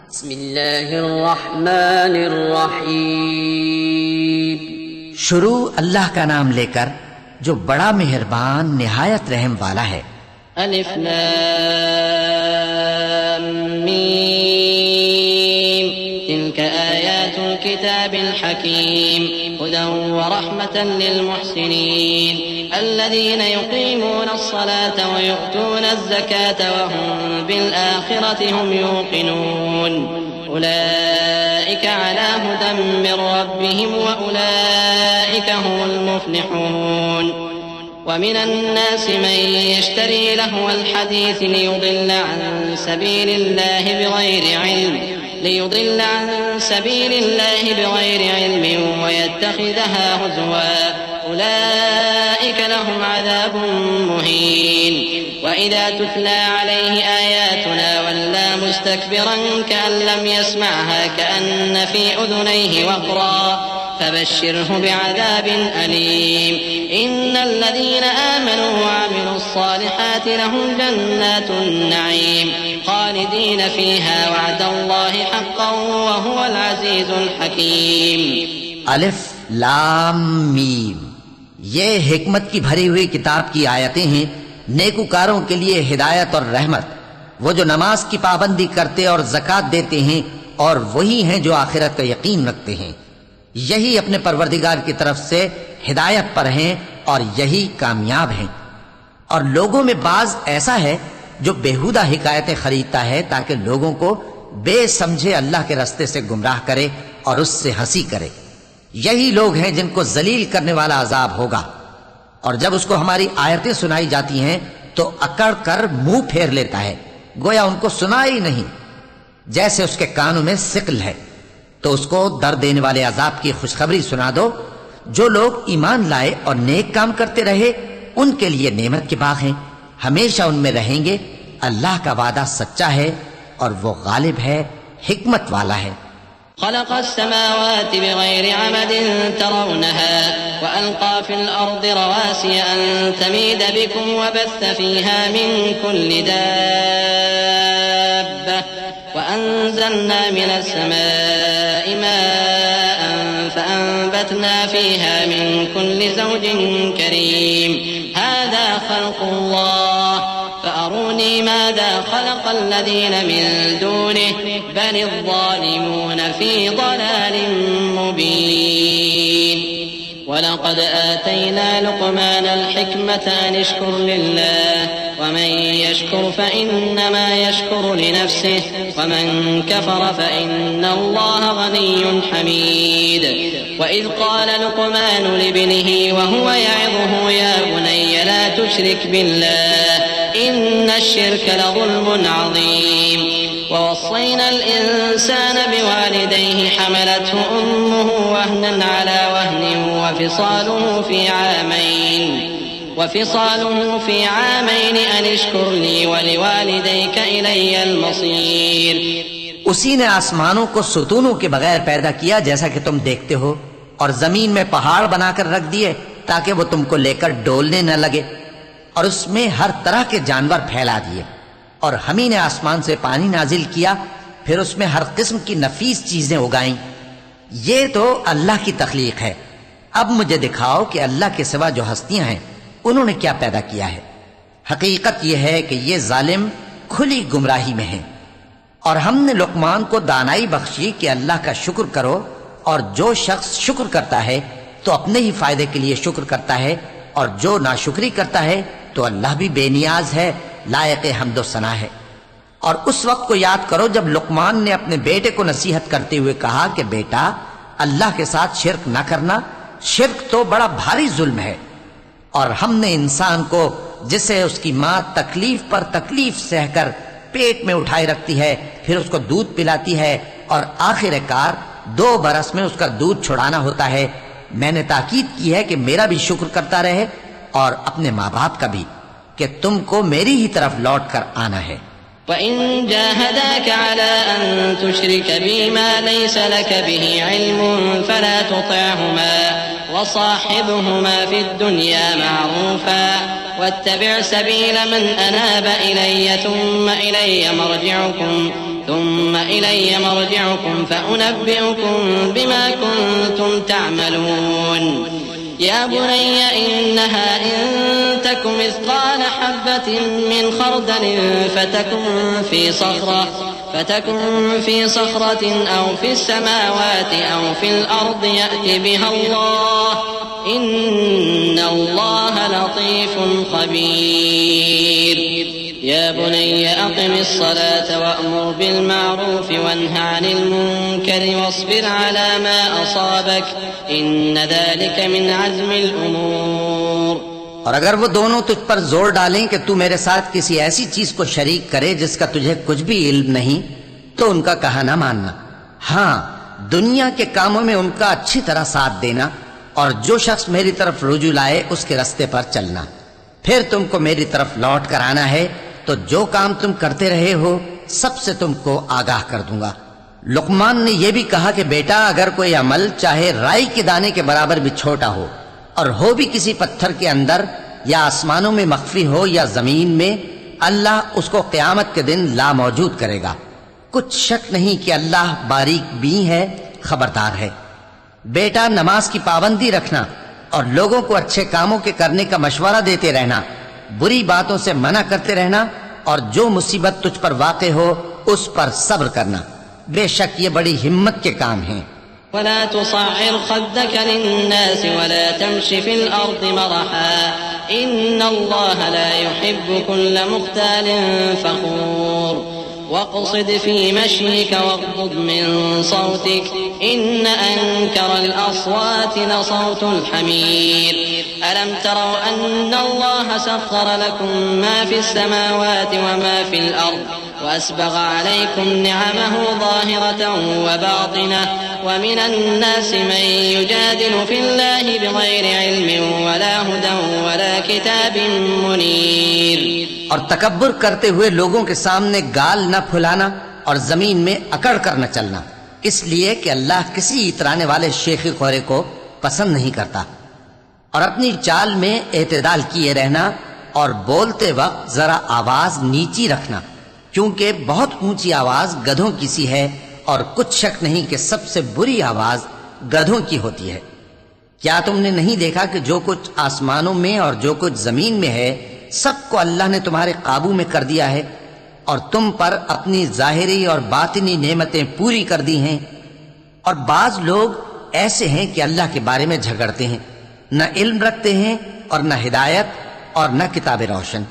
बिस्मिल्लाहिर्रहमानिर्रहीम। शुरू अल्लाह का नाम लेकर जो बड़ा मेहरबान निहायत रहम वाला है। अलिफ लाम मीम तिल्का आयातुल किताबिल हकीम हुदन व रहमतन लिल मुहसिनीन अल्लज़ीना युक़ीमूना अस्सलाता व यु'तूना अज़्ज़काता व हुम बिल आखिरति हुम यूक़िनून उलाइका अला हुदन मिर रब्बिहिम व उलाइका हुमुल मुफ्लिहून। ومن الناس من يشتري لهو الحديث ليضل عن سبيل الله بغير علم ويتخذها هزوا أولئك لهم عذاب مهين وإذا تتلى عليه آياتنا ولى مستكبرا كأن لم يسمعها كأن في أذنيه وقرا فبشره بعذاب أليم إن الذين آمنوا وعملوا الصالحات لهم جنات النعيم خالدين فيها وعد الله حقا وهو العزيز الحكيم। अलिफ लाम मीम ये हिकमत की भरी हुई किताब की आयतें हैं, नेकुकारों के लिए हिदायत और रहमत। वो जो नमाज की पाबंदी करते और ज़कात देते हैं और वही हैं जो आखिरत का यकीन रखते हैं, यही अपने परवरदिगार की तरफ से हिदायत पर हैं और यही कामयाब हैं। और लोगों में बाज ऐसा है जो बेहुदा हिकायतें खरीदता है ताकि लोगों को बेसमझे अल्लाह के रास्ते से गुमराह करे और उससे हंसी करे। यही लोग हैं जिनको जलील करने वाला अजाब होगा। और जब उसको हमारी आयतें सुनाई जाती हैं तो अकड़ कर मुंह फेर लेता है, गोया उनको सुना ही नहीं, जैसे उसके कानों में सिकल है। तो उसको दर्द देने वाले अजाब की खुशखबरी सुना दो। जो लोग ईमान लाए और नेक काम करते रहे उनके लिए नेमत के बाग हैं, हमेशा उनमें रहेंगे। अल्लाह का वादा सच्चा है और वो गालिब है, हिकमत वाला है। خلق السماوات بغير عمد ترونها وألقى في الأرض رواسي أن تميد بكم وبث فيها من كل دابة وأنزلنا من السماء ماء فأنبتنا فيها من كل زوج كريم هذا خلق الله فأروني ماذا خلق الذين من دونه بل الظالمون في ضلال مبين ولقد آتينا لقمان الحكمة أن اشكر لله ومن يشكر فإنما يشكر لنفسه ومن كفر فإن الله غني حميد وإذ قال لقمان لابنه وهو يعظه يا بني لا تشرك بالله إن الشرك لظلم عظيم ووصينا الإنسان بوالديه حملته أمه وهنا على وهن وفصاله في عامين أن اشكر لي ولوالديك إلي المصير। उसी ने आसमानों को सुतूनों के बगैर पैदा किया जैसा कि तुम देखते हो, और जमीन में पहाड़ बनाकर रख दिए ताकि वो तुमको लेकर डोलने न लगे, और उसमें हर तरह के जानवर फैला दिए। और हम ही ने आसमान से पानी नाजिल किया, फिर उसमें हर किस्म की नफीस चीजें उगाई। ये तो अल्लाह की तख्लीक है। अब मुझे दिखाओ कि अल्लाह के सिवा जो हस्तियां हैं उन्होंने क्या पैदा किया है। हकीकत यह है कि ये जालिम खुली गुमराही में हैं। और हमने लुकमान को दानाई बख्शी कि अल्लाह का शुक्र करो, और जो शख्स शुक्र करता है तो अपने ही फायदे के लिए शुक्र करता है, और जो नाशुक्री करता है तो अल्लाह भी बेनियाज है, लायक हम्दो सना है। और उस वक्त को याद करो जब लुकमान ने अपने बेटे को नसीहत करते हुए कहा कि बेटा, अल्लाह के साथ शिर्क न करना, शिर्क तो बड़ा भारी जुल्म है। और हमने इंसान को, जिसे उसकी माँ तकलीफ पर तकलीफ सहकर पेट में उठाए रखती है, फिर उसको दूध पिलाती है और आखिरकार 2 बरस में उसका दूध छुड़ाना होता है, मैंने ताकीद की है कि मेरा भी शुक्र करता रहे और अपने माँ बाप का भी, कि तुमको मेरी ही तरफ लौट कर आना है। وإن جاهداك على أن تشرك بي ما ليس لك به علم فلا تطعهما وصاحبهما في الدنيا معروفا واتبع سبيل من أناب إلي ثم إلي مرجعكم ثم إلي مرجعكم فأنبئكم بما كنتم تعملون يا بني إنها إن تك مثقال حبة من خردل فتكن في صخرة أو في السماوات أو في الأرض يأت بها الله إن الله لطيف خبير يا بني أقم الصلاة وأمر بالمعروف وانه عن المنكر واصبر على ما أصابك إن ذلك من عزم الأمور। और अगर वो दोनों तुझ पर जोर डालें कि तू मेरे साथ किसी ऐसी चीज को शरीक करे जिसका तुझे कुछ भी इल्म नहीं, तो उनका कहा ना मानना। हाँ, दुनिया के कामों में उनका अच्छी तरह साथ देना और जो शख्स मेरी तरफ रुजू लाए उसके रास्ते पर चलना। फिर तुमको मेरी तरफ लौट कर आना है तो जो काम तुम करते रहे हो सबसे तुमको आगाह कर दूंगा। लुकमान ने यह भी कहा कि बेटा, अगर कोई अमल चाहे राई के दाने के बराबर भी छोटा हो और हो भी किसी पत्थर के अंदर या आसमानों में मख्फी हो या जमीन में, अल्लाह उसको क़यामत के दिन ला मौजूद करेगा। कुछ शक नहीं कि अल्लाह बारीक बीन है, खबरदार है। बेटा, नमाज की पाबंदी रखना और लोगों को अच्छे कामों के करने का मशवरा देते रहना, बुरी बातों से मना करते रहना और जो मुसीबत तुझ पर वाक़े हो उस पर सब्र करना। बेशक ये बड़ी हिम्मत के काम हैं। वला तुसअिर खद्दक लिन्नास वला तमशी फिल अर्दि मरहा इन्नल्लाह ला युहिब्बु कुल्ल मुख्तालिन फखूर वक़्सिद फी मशीक वग़्ज़ुद मिन सौतिक इन्न अंकरल अस्वाति लसौतुल हमीर अलम तरौ अन्नल्लाह सख्खर लकुम मा फिस समावाति व मा फिल अर्द वअस्बग़ अलैकुम निअमहु ज़ाहिरतन व बातिनह वमिन अन्नास मन युजादिलु फिल्लाहि बिग़ैरि इल्मिन वला हुदन वला किताबिन मुनीर। और तकब्बुर करते हुए लोगों के सामने गाल न फुलाना और जमीन में अकड़ कर न चलना, इसलिए कि अल्लाह किसी इतराने वाले शेखी खोरे को पसंद नहीं करता। और अपनी चाल में एतदाल किए रहना और बोलते वक्त जरा आवाज नीची रखना, क्योंकि बहुत ऊंची आवाज गधों की सी है और कुछ शक नहीं कि सबसे बुरी आवाज गधों की होती है। क्या तुमने नहीं देखा कि जो कुछ आसमानों में और जो कुछ जमीन में है सबको अल्लाह ने तुम्हारे काबू में कर दिया है और तुम पर अपनी जाहिरी और बातिनी नेमतें पूरी कर दी हैं। और बाज लोग ऐसे हैं कि अल्लाह के बारे में झगड़ते हैं, न इल्म रखते हैं और न हिदायत और न किताब रोशन।